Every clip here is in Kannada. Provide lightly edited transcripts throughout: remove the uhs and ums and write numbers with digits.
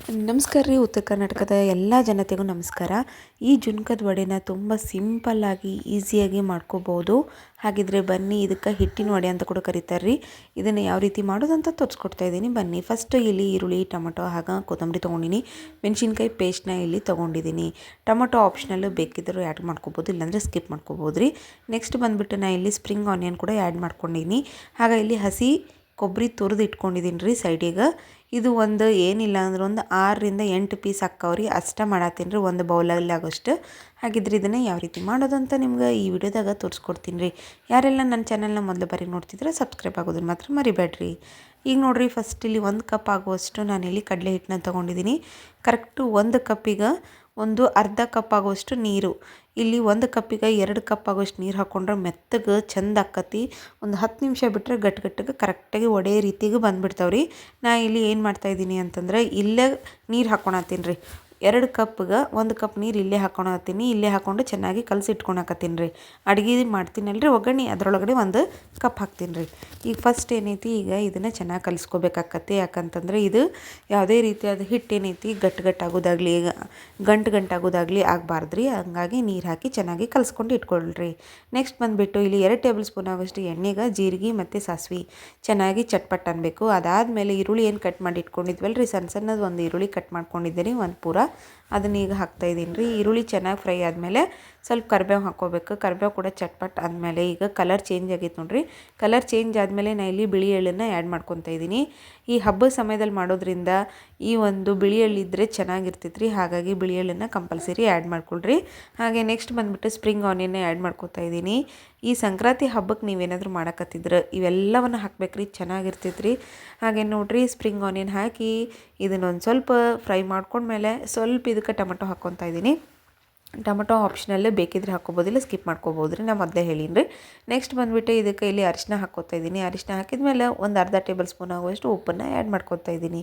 ನಮಸ್ಕಾರ ರೀ. ಉತ್ತರ ಕರ್ನಾಟಕದ ಎಲ್ಲ ಜನತೆಗೂ ನಮಸ್ಕಾರ. ಈ ಜುನ್ಕದ ವಡೆನ ತುಂಬ ಸಿಂಪಲ್ಲಾಗಿ ಈಸಿಯಾಗಿ ಮಾಡ್ಕೋಬೋದು. ಹಾಗಿದ್ರೆ ಬನ್ನಿ, ಇದಕ್ಕೆ ಹಿಟ್ಟಿನ ವಡೆ ಅಂತ ಕೂಡ ಕರೀತಾರೆ ರೀ. ಇದನ್ನು ಯಾವ ರೀತಿ ಮಾಡೋದಂತ ತೋರಿಸ್ಕೊಡ್ತಾ ಇದ್ದೀನಿ ಬನ್ನಿ. ಫಸ್ಟ್ ಇಲ್ಲಿ ಈರುಳ್ಳಿ, ಟೊಮೊಟೊ ಹಾಗೆ ಕೊತ್ತಂಬರಿ ತೊಗೊಂಡಿನಿ. ಮೆಣಸಿನ್ಕಾಯಿ ಪೇಸ್ಟ್ನ ಇಲ್ಲಿ ತೊಗೊಂಡಿದ್ದೀನಿ. ಟೊಮೊಟೊ ಆಪ್ಷನಲ್ಲು, ಬೇಕಿದ್ದರೂ ಆ್ಯಡ್ ಮಾಡ್ಕೋಬೋದು, ಇಲ್ಲಾಂದರೆ ಸ್ಕಿಪ್ ಮಾಡ್ಕೋಬೋದು ರೀ. ನೆಕ್ಸ್ಟ್ ಬಂದುಬಿಟ್ಟು ನಾನು ಇಲ್ಲಿ ಸ್ಪ್ರಿಂಗ್ ಆನಿಯನ್ ಕೂಡ ಆ್ಯಡ್ ಮಾಡ್ಕೊಂಡಿನಿ. ಹಾಗೆ ಇಲ್ಲಿ ಹಸಿ ಕೊಬ್ಬರಿ ತುರಿದು ಇಟ್ಕೊಂಡಿದ್ದೀನಿ ರೀ ಸೈಡಿಗೆ. ಇದು ಒಂದು ಏನಿಲ್ಲ ಅಂದ್ರೆ ಒಂದು 6ರಿಂದ 8 ಪೀಸ್ ಹಾಕ್ಕವ್ರಿ, ಅಷ್ಟೇ ಮಾಡತ್ತೀನಿ ರೀ ಒಂದು ಬೌಲಲ್ಲಿ ಆಗೋಷ್ಟು. ಹಾಗಿದ್ರೆ ಇದನ್ನು ಯಾವ ರೀತಿ ಮಾಡೋದಂತ ನಿಮ್ಗೆ ಈ ವಿಡಿಯೋದಾಗ ತೋರಿಸ್ಕೊಡ್ತೀನಿ ರೀ. ಯಾರೆಲ್ಲ ನನ್ನ ಚಾನಲ್ನ ಮೊದಲು ಬಾರಿ ನೋಡ್ತಿದ್ರೆ ಸಬ್ಸ್ಕ್ರೈಬ್ ಆಗೋದನ್ನು ಮಾತ್ರ ಮರಿಬೇಡ್ರಿ. ಈಗ ನೋಡಿರಿ, ಫಸ್ಟ್ ಇಲ್ಲಿ 1 ಕಪ್ ಆಗುವಷ್ಟು ನಾನಿಲ್ಲಿ ಕಡಲೆ ಹಿಟ್ಟನ್ನ ತೊಗೊಂಡಿದ್ದೀನಿ. ಕರೆಕ್ಟು 1 ಕಪ್ಪಿಗೆ ಒಂದು ಅರ್ಧ ಕಪ್ ಆಗುವಷ್ಟು ನೀರು. ಇಲ್ಲಿ 1 ಕಪ್ಪಿಗೆ 2 ಕಪ್ ಆಗೋಷ್ಟು ನೀರು ಹಾಕ್ಕೊಂಡ್ರೆ ಮೆತ್ತಗೆ ಚೆಂದ ಆಕ್ಕತಿ. ಒಂದು 10 ನಿಮಿಷ ಬಿಟ್ಟರೆ ಗಟ್ಟಿಗೆ ಕರೆಕ್ಟಾಗಿ ಒಡೆ ರೀತಿಗೆ ಬಂದುಬಿಡ್ತಾವ್ರಿ. ನಾ ಇಲ್ಲಿ ಏನು ಮಾಡ್ತಾಯಿದ್ದೀನಿ ಅಂತಂದ್ರೆ, ಇಲ್ಲೇ ನೀರು ಹಾಕ್ಕೊಳತ್ತೀನಿ ರೀ. 2 ಕಪ್ಗೆ 1 ಕಪ್ ನೀರು ಇಲ್ಲೇ ಹಾಕ್ಕೊಳತ್ತೀನಿ. ಇಲ್ಲೇ ಹಾಕ್ಕೊಂಡು ಚೆನ್ನಾಗಿ ಕಲಸಿಟ್ಕೊಳಕತ್ತೀನಿ ರೀ. ಅಡುಗೆ ಮಾಡ್ತೀನಲ್ಲ ರೀ ಒಗ್ಗರಣೆ, ಅದರೊಳಗಡೆ 1 ಕಪ್ ಹಾಕ್ತೀನಿ ರೀ. ಈಗ ಫಸ್ಟ್ ಏನೈತಿ, ಈಗ ಇದನ್ನು ಚೆನ್ನಾಗಿ ಕಲಿಸ್ಕೋಬೇಕಾಕತ್ತೆ. ಯಾಕಂತಂದರೆ ಇದು ಯಾವುದೇ ರೀತಿಯಾದ ಹಿಟ್ಟು ಏನೈತಿ ಗಟ್ಟಾಗೋದಾಗಲಿ ಗಂಟಾಗೋದಾಗಲಿ ಆಗಬಾರ್ದು ರೀ. ಹಂಗಾಗಿ ನೀರು ಹಾಕಿ ಚೆನ್ನಾಗಿ ಕಲಿಸ್ಕೊಂಡು ಇಟ್ಕೊಳ್ರಿ. ನೆಕ್ಸ್ಟ್ ಬಂದುಬಿಟ್ಟು ಇಲ್ಲಿ 2 ಟೇಬಲ್ ಸ್ಪೂನ್ ಆಗೋಷ್ಟು ಎಣ್ಣೆಗೆ ಜೀರಿಗೆ ಮತ್ತು ಸಾಸಿವೆ ಚೆನ್ನಾಗಿ ಚಟ್ಪಟ್ ಅನ್ಬೇಕು. ಅದಾದಮೇಲೆ ಈರುಳ್ಳಿ ಏನು ಕಟ್ ಮಾಡಿ ಇಟ್ಕೊಂಡಿದ್ವಲ್ಲ ರೀ, ಸಣ್ಣದು ಒಂದು ಈರುಳ್ಳಿ ಕಟ್ ಮಾಡ್ಕೊಂಡಿದ್ದೀನಿ, ಒಂದು ಪೂರ ಅದನ್ನ ಈಗ ಹಾಕ್ತಾಯಿದ್ದೀನಿ ರೀ. ಈರುಳ್ಳಿ ಚೆನ್ನಾಗಿ ಫ್ರೈ ಆದಮೇಲೆ ಸ್ವಲ್ಪ ಕರಿಬೇವು ಹಾಕ್ಕೋಬೇಕು. ಕರಿಬೇವು ಕೂಡ ಚಟ್ಪಟ್ ಆದಮೇಲೆ ಈಗ ಕಲರ್ ಚೇಂಜ್ ಆಗೈತೆ ನೋಡಿರಿ. ಕಲರ್ ಚೇಂಜ್ ಆದಮೇಲೆ ನಾನು ಇಲ್ಲಿ ಬಿಳಿ ಎಳ್ಳನ್ನು ಆ್ಯಡ್ ಮಾಡ್ಕೊತಾ ಇದ್ದೀನಿ. ಈ ಹಬ್ಬದ ಸಮಯದಲ್ಲಿ ಮಾಡೋದ್ರಿಂದ ಈ ಒಂದು ಬಿಳಿ ಎಳ್ಳಿದ್ರೆ ಚೆನ್ನಾಗಿರ್ತೈತೆ ರೀ. ಹಾಗಾಗಿ ಬಿಳಿ ಎಳ್ಳನ್ನು ಕಂಪಲ್ಸರಿ ಆ್ಯಡ್ ಮಾಡ್ಕೊಳ್ರಿ. ಹಾಗೆ ನೆಕ್ಸ್ಟ್ ಬಂದುಬಿಟ್ಟು ಸ್ಪ್ರಿಂಗ್ ಆನಿಯನ್ನ ಆ್ಯಡ್ ಮಾಡ್ಕೊತಾ ಇದ್ದೀನಿ. ಈ ಸಂಕ್ರಾಂತಿ ಹಬ್ಬಕ್ಕೆ ನೀವೇನಾದರೂ ಮಾಡಕತ್ತಿದ್ರೆ ಇವೆಲ್ಲವನ್ನು ಹಾಕ್ಬೇಕ್ರಿ, ಚೆನ್ನಾಗಿರ್ತೈತೆ ರೀ. ಹಾಗೆ ನೋಡಿರಿ, ಸ್ಪ್ರಿಂಗ್ ಆನಿಯನ್ ಹಾಕಿ ಇದನ್ನೊಂದು ಸ್ವಲ್ಪ ಫ್ರೈ ಮಾಡ್ಕೊಂಡ್ಮೇಲೆ ಸ್ವಲ್ಪ ಇದಕ್ಕೆ ಟೊಮೆಟೊ ಹಾಕ್ಕೊತಾ ಇದ್ದೀನಿ. ಟೊಮೆಟೊ ಆಪ್ಷನಲ್ಲೇ, ಬೇಕಿದ್ರೆ ಹಾಕ್ಕೋಬೋದಿಲ್ಲ, ಸ್ಕಿಪ್ ಮಾಡ್ಕೋಬೋದು ರೀ, ನಾನು ಮೊದಲೇ ಹೇಳೀನಿ ರೀ. ನೆಕ್ಸ್ಟ್ ಬಂದುಬಿಟ್ಟು ಇದಕ್ಕೆ ಇಲ್ಲಿ ಅರಿಶಿನ ಹಾಕ್ಕೋತಾ ಇದ್ದೀನಿ. ಅರಿಶಿನ ಹಾಕಿದ್ಮೇಲೆ ಒಂದು ಅರ್ಧ ಟೇಬಲ್ ಸ್ಪೂನ್ ಆಗುವಷ್ಟು ಉಪ್ಪನ್ನು ಆ್ಯಡ್ ಮಾಡ್ಕೊತಾ ಇದ್ದೀನಿ.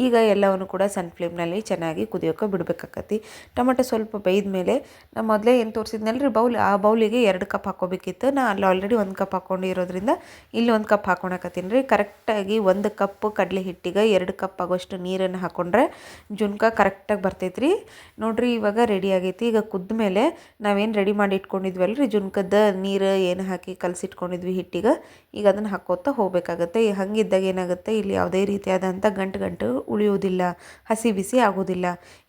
ಈಗ ಎಲ್ಲವನ್ನು ಕೂಡ ಸಣ್ಣ ಫ್ಲೇಮ್ನಲ್ಲಿ ಚೆನ್ನಾಗಿ ಕುದಿಯೋಕೆ ಬಿಡಬೇಕಾಕತಿ. ಟೊಮೆಟೊ ಸ್ವಲ್ಪ ಬೇಯ್ದ ಮೇಲೆ ನಾನು ಮೊದಲೇ ಏನು ತೋರಿಸಿದ್ನಲ್ಲ ರೀ ಬೌಲ್, ಆ ಬೌಲಿಗೆ 2 ಕಪ್ ಹಾಕ್ಕೋಬೇಕಿತ್ತು. ನಾನು ಅಲ್ಲಿ ಆಲ್ರೆಡಿ 1 ಕಪ್ ಹಾಕ್ಕೊಂಡಿರೋದ್ರಿಂದ ಇಲ್ಲಿ 1 ಕಪ್ ಹಾಕ್ಕೊಳಕತ್ತೀನಿ ರೀ. ಕರೆಕ್ಟಾಗಿ 1 ಕಪ್ ಕಡಲೆ ಹಿಟ್ಟಿಗೆ 2 ಕಪ್ ಆಗೋಷ್ಟು ನೀರನ್ನು ಹಾಕ್ಕೊಂಡ್ರೆ ಜುನ್ಕ ಕರೆಕ್ಟಾಗಿ ಬರ್ತೈತೆ ರೀ. ನೋಡಿರಿ, ಇವಾಗ ರೆಡಿ ಆಗೈತಿ. ಈಗ ಕುದ್ದ ಮೇಲೆ ನಾವೇನು ರೆಡಿ ಮಾಡಿ ಇಟ್ಕೊಂಡಿದ್ವಲ್ಲ ರೀ ಜುನ್ಕದ ನೀರು ಏನು ಹಾಕಿ ಕಲಸಿಟ್ಕೊಂಡಿದ್ವಿ ಹಿಟ್ಟಿಗೆ, ಈಗ ಅದನ್ನು ಹಾಕ್ಕೋತಾ ಹೋಗಬೇಕಾಗತ್ತೆ. ಹಂಗಿದ್ದಾಗ ಏನಾಗುತ್ತೆ, ಇಲ್ಲಿ ಯಾವುದೇ ರೀತಿಯಾದಂಥ ಗಂಟು ಉಳಿಯೋದಿಲ್ಲ, ಹಸಿ ಬಿಸಿ ಆಗೋದಿಲ್ಲ.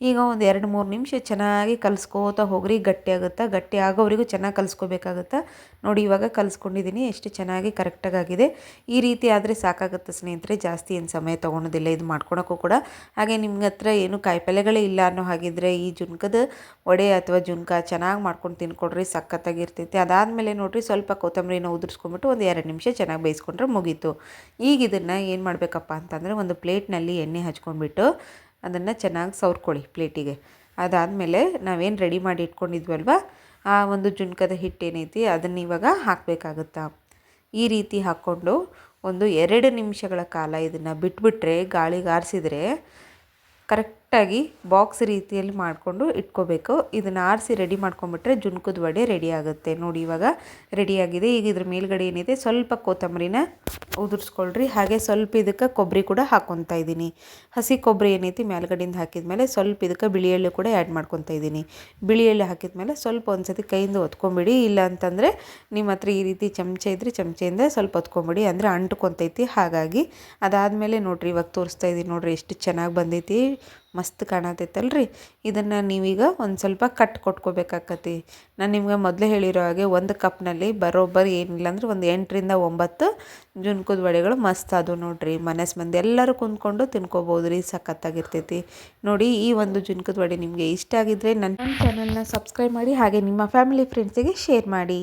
ಈಗ ಒಂದು 2-3 ನಿಮಿಷ ಚೆನ್ನಾಗಿ ಕಲಿಸ್ಕೋತಾ ಹೋಗ್ರಿ. ಗಟ್ಟಿ ಆಗುತ್ತೆ. ಗಟ್ಟಿ ಆಗೋವರೆಗೂ ಚೆನ್ನಾಗಿ ಕಲಿಸ್ಕೋಬೇಕಾಗುತ್ತೆ. ನೋಡಿ, ಇವಾಗ ಕಲಿಸ್ಕೊಂಡಿದ್ದೀನಿ, ಎಷ್ಟು ಚೆನ್ನಾಗಿ ಕರೆಕ್ಟಾಗಿ ಆಗಿದೆ. ಈ ರೀತಿ ಆದರೆ ಸಾಕಾಗುತ್ತೆ ಸ್ನೇಹಿತರೆ, ಜಾಸ್ತಿ ಏನು ಸಮಯ ತೊಗೊಳೋದಿಲ್ಲ ಇದು ಮಾಡ್ಕೊಳಕ್ಕೂ ಕೂಡ. ಹಾಗೆ ನಿಮ್ಗೆ ಹತ್ರ ಏನು ಕಾಯಿಪಲ್ಯಗಳೇ ಇಲ್ಲ ಅನ್ನೋ ಹಾಗಿದ್ರೆ ಈ ಜುನ್ಕದ ವಡೆ ಅಥವಾ ಜುನ್ಕ ಚೆನ್ನಾಗಿ ಮಾಡ್ಕೊಂಡು ತಿನ್ಕೊಡ್ರಿ, ಸಖತ್ತಾಗಿರ್ತೈತಿ. ಅದಾದಮೇಲೆ ನೋಡಿರಿ, ಸ್ವಲ್ಪ ಕೊತ್ತಂಬರಿನ ಉದುರಿಸ್ಕೊಂಬಿಟ್ಟು ಒಂದು 2 ನಿಮಿಷ ಚೆನ್ನಾಗಿ ಬೇಯಿಸ್ಕೊಂಡ್ರೆ ಮುಗೀತು. ಈಗ ಇದನ್ನು ಏನು ಮಾಡಬೇಕಪ್ಪ ಅಂತಂದರೆ, ಒಂದು ಪ್ಲೇಟ್ನಲ್ಲಿ ಎಣ್ಣೆ ಹಚ್ಕೊಂಡ್ಬಿಟ್ಟು ಅದನ್ನು ಚೆನ್ನಾಗಿ ಸವರ್ಕೊಳ್ಳಿ ಪ್ಲೇಟಿಗೆ. ಅದಾದಮೇಲೆ ನಾವೇನು ರೆಡಿ ಮಾಡಿ ಇಟ್ಕೊಂಡಿದ್ವಲ್ವ, ಆ ಒಂದು ಜುನ್ಕದ ಹಿಟ್ಟು ಏನೈತಿ ಅದನ್ನು ಇವಾಗ ಹಾಕಬೇಕಾಗುತ್ತಾ. ಈ ರೀತಿ ಹಾಕ್ಕೊಂಡು ಒಂದು 2 ನಿಮಿಷಗಳ ಕಾಲ ಇದನ್ನು ಬಿಟ್ಬಿಟ್ರೆ, ಗಾಳಿಗೆ ಆರಿಸಿದ್ರೆ ಕರೆಕ್ಟಾಗಿ ಬಾಕ್ಸ್ ರೀತಿಯಲ್ಲಿ ಮಾಡಿಕೊಂಡು ಇಟ್ಕೋಬೇಕು. ಇದನ್ನು ಆರಿಸಿ ರೆಡಿ ಮಾಡ್ಕೊಂಬಿಟ್ರೆ ಜುನ್ಕದ ವಡೆ ರೆಡಿ ಆಗುತ್ತೆ. ನೋಡಿ, ಇವಾಗ ರೆಡಿಯಾಗಿದೆ. ಈಗ ಇದ್ರ ಮೇಲ್ಗಡೆ ಏನಿದೆ ಸ್ವಲ್ಪ ಕೊತ್ತಂಬರಿನ ಉದುರಿಸ್ಕೊಳ್ರಿ. ಹಾಗೆ ಸ್ವಲ್ಪ ಇದಕ್ಕೆ ಕೊಬ್ಬರಿ ಕೂಡ ಹಾಕ್ಕೊತಾ ಇದ್ದೀನಿ. ಹಸಿ ಕೊಬ್ಬರಿ ಏನೈತಿ ಮೇಲ್ಗಡೆಯಿಂದ ಹಾಕಿದ್ಮೇಲೆ ಸ್ವಲ್ಪ ಇದಕ್ಕೆ ಬಿಳಿ ಎಳ್ಳು ಕೂಡ ಆ್ಯಡ್ ಮಾಡ್ಕೊತಾ ಇದ್ದೀನಿ. ಬಿಳಿ ಎಳ್ಳು ಹಾಕಿದ್ಮೇಲೆ ಸ್ವಲ್ಪ ಒಂದು ಸತಿ ಕೈಯಿಂದ ಒತ್ಕೊಂಬಿಡಿ. ಇಲ್ಲ ಅಂತಂದರೆ ನಿಮ್ಮ ಹತ್ರ ಈ ರೀತಿ ಚಮಚ ಇದ್ದರೆ ಚಮಚೆಯಿಂದ ಸ್ವಲ್ಪ ಒತ್ಕೊಂಬಿಡಿ, ಅಂದರೆ ಅಂಟ್ಕೊತೈತಿ. ಹಾಗಾಗಿ ಅದಾದಮೇಲೆ ನೋಡಿರಿ, ಇವಾಗ ತೋರಿಸ್ತಾ ಇದ್ದೀನಿ ನೋಡಿರಿ, ಎಷ್ಟು ಚೆನ್ನಾಗಿ ಬಂದೈತಿ, ಮಸ್ತ್ ಕಾಣತೈತಲ್ರಿ. ಇದನ್ನು ನೀವೀಗ ಒಂದು ಸ್ವಲ್ಪ ಕಟ್ ಕೊಟ್ಕೋಬೇಕಾಕತಿ. ನಾನು ನಿಮ್ಗೆ ಮೊದಲೇ ಹೇಳಿರೋ ಹಾಗೆ 1 ಕಪ್ನಲ್ಲಿ ಬರೋಬ್ಬರಿ ಏನಿಲ್ಲ ಅಂದ್ರೆ ಒಂದು 8ರಿಂದ 9 ಜುನ್ಕದ ವಡೆಗಳು ಮಸ್ತ್ ಅದು ನೋಡಿರಿ. ಮನಸ್ಸು ಮಂದಿ ಎಲ್ಲರೂ ಕುಂತ್ಕೊಂಡು ತಿನ್ಕೋಬೋದು ರೀ, ಸಖತ್ತಾಗಿರ್ತೈತಿ. ನೋಡಿ, ಈ ಒಂದು ಜುನ್ಕದ ವಡೆ ನಿಮಗೆ ಇಷ್ಟ ಆಗಿದ್ದರೆ ನನ್ನ ಚಾನಲ್ನ ಸಬ್ಸ್ಕ್ರೈಬ್ ಮಾಡಿ, ಹಾಗೆ ನಿಮ್ಮ ಫ್ಯಾಮಿಲಿ ಫ್ರೆಂಡ್ಸಿಗೆ ಶೇರ್ ಮಾಡಿ.